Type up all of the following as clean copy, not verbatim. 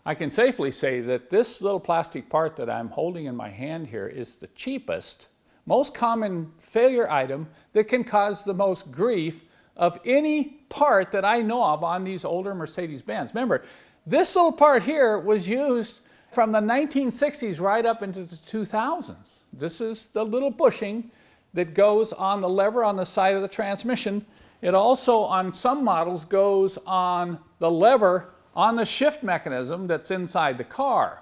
I can safely say that this little plastic part that I'm holding in my hand here is the cheapest, most common failure item that can cause the most grief of any part that I know of on these older Mercedes-Benz. Remember, this little part here was used from the 1960s right up into the 2000s. This is the little bushing that goes on the lever on the side of the transmission. It also, on some models, goes on the lever on the shift mechanism that's inside the car.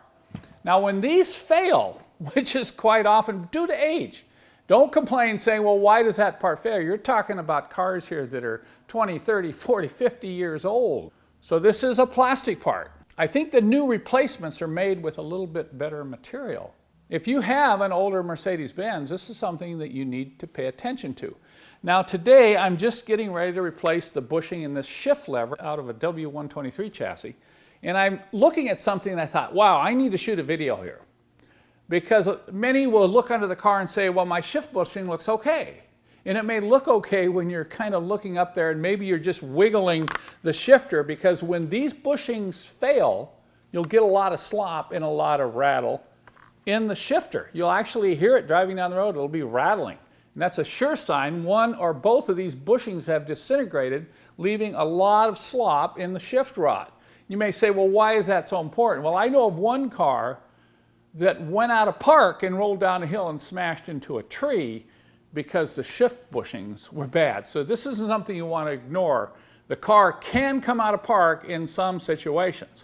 Now, when these fail, which is quite often due to age, don't complain saying, well, why does that part fail? You're talking about cars here that are 20, 30, 40, 50 years old. So this is a plastic part. I think the new replacements are made with a little bit better material. If you have an older Mercedes-Benz, this is something that you need to pay attention to. Now today, I'm just getting ready to replace the bushing in this shift lever out of a W123 chassis. And I'm looking at something and I thought, wow, I need to shoot a video here. Because many will look under the car and say, well, my shift bushing looks okay. And it may look okay when you're kind of looking up there and maybe you're just wiggling the shifter, because when these bushings fail, you'll get a lot of slop and a lot of rattle in the shifter. You'll actually hear it driving down the road. It'll be rattling. And that's a sure sign one or both of these bushings have disintegrated, leaving a lot of slop in the shift rod. You may say, well, why is that so important? Well, I know of one car that went out of park and rolled down a hill and smashed into a tree because the shift bushings were bad. So this isn't something you want to ignore. The car can come out of park in some situations.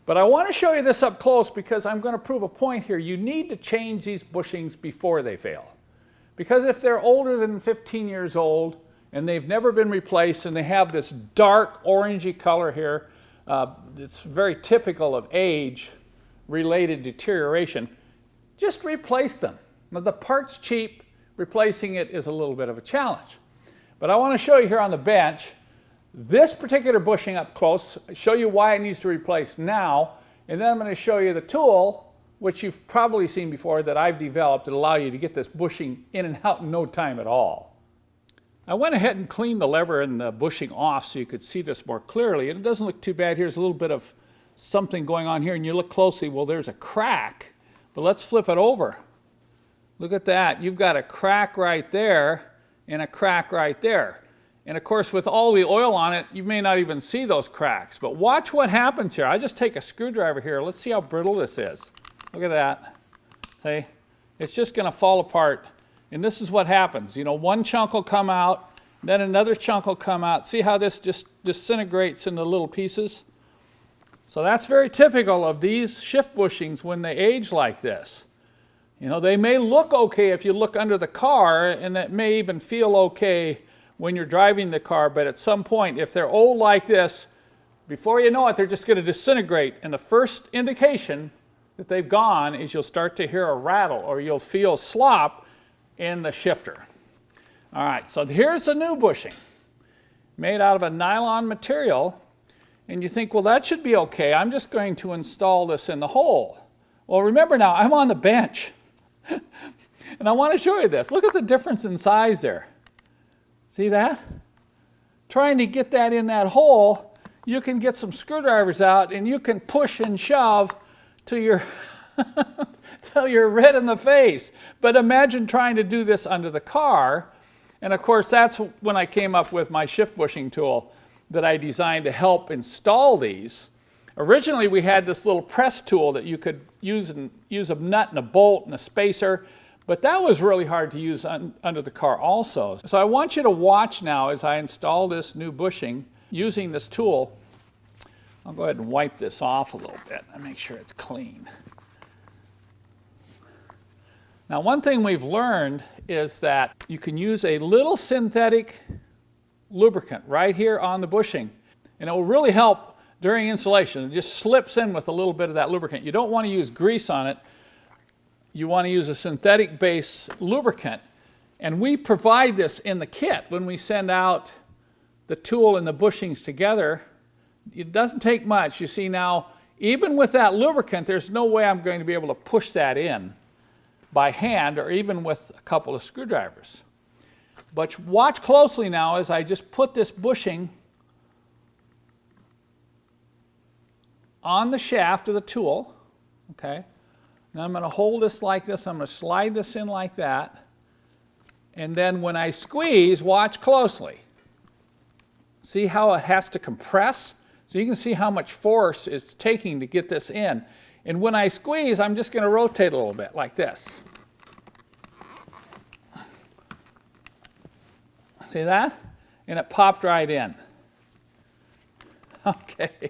But I want to show you this up close because I'm going to prove a point here. You need to change these bushings before they fail. Because if they're older than 15 years old and they've never been replaced and they have this dark orangey color here, it's very typical of age-related deterioration, just replace them. Now the part's cheap, replacing it is a little bit of a challenge. But I want to show you here on the bench this particular bushing up close, show you why it needs to replace now, and then I'm going to show you the tool, which you've probably seen before, that I've developed that allow you to get this bushing in and out in no time at all. I went ahead and cleaned the lever and the bushing off so you could see this more clearly, and it doesn't look too bad. Here's a little bit of something going on here, and you look closely, well, there's a crack, but let's flip it over. Look at that. You've got a crack right there and a crack right there. And of course, with all the oil on it, you may not even see those cracks, but watch what happens here. I just take a screwdriver here. Let's see how brittle this is. Look at that. See? It's just going to fall apart. And this is what happens. You know, one chunk will come out, then another chunk will come out. See how this just disintegrates into little pieces? So that's very typical of these shift bushings when they age like this. You know, they may look okay if you look under the car, and it may even feel okay when you're driving the car, but at some point, if they're old like this, before you know it, they're just going to disintegrate. And the first indication that they've gone is you'll start to hear a rattle or you'll feel slop in the shifter. All right, so here's the new bushing made out of a nylon material, and you think, well, that should be okay. I'm just going to install this in the hole. Well, remember now, I'm on the bench, and I want to show you this. Look at the difference in size there. See that? Trying to get that in that hole, you can get some screwdrivers out, and you can push and shove till you're, till you're red in the face. But imagine trying to do this under the car. And of course, that's when I came up with my shift bushing tool that I designed to help install these. Originally, we had this little press tool that you could use a nut and a bolt and a spacer, but that was really hard to use under the car also. So I want you to watch now as I install this new bushing using this tool. I'll go ahead and wipe this off a little bit and make sure it's clean. Now, one thing we've learned is that you can use a little synthetic lubricant right here on the bushing, and it will really help during installation. It just slips in with a little bit of that lubricant. You don't want to use grease on it. You want to use a synthetic base lubricant, and we provide this in the kit when we send out the tool and the bushings together. It doesn't take much. You see now, even with that lubricant, there's no way I'm going to be able to push that in by hand or even with a couple of screwdrivers. But watch closely now as I just put this bushing on the shaft of the tool, okay? Now I'm going to hold this like this. I'm going to slide this in like that. And then when I squeeze, watch closely. See how it has to compress? So you can see how much force it's taking to get this in. And when I squeeze, I'm just going to rotate a little bit like this. See that? And it popped right in. Okay,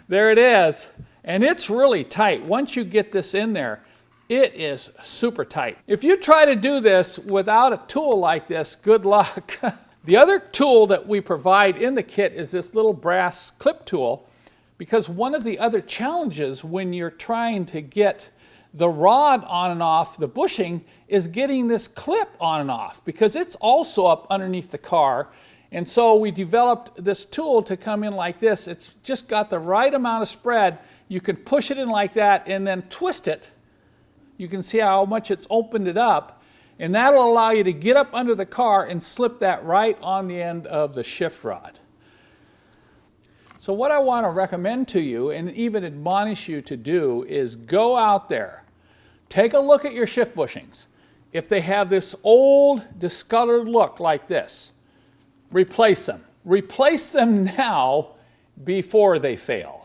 there it is. And it's really tight. Once you get this in there, it is super tight. If you try to do this without a tool like this, good luck. The other tool that we provide in the kit is this little brass clip tool, because one of the other challenges when you're trying to get the rod on and off the bushing is getting this clip on and off, because it's also up underneath the car. And so we developed this tool to come in like this. It's just got the right amount of spread. You can push it in like that and then twist it. You can see how much it's opened it up. And that'll allow you to get up under the car and slip that right on the end of the shift rod. So what I want to recommend to you and even admonish you to do is go out there, take a look at your shift bushings. If they have this old discolored look like this, replace them. Replace them now before they fail.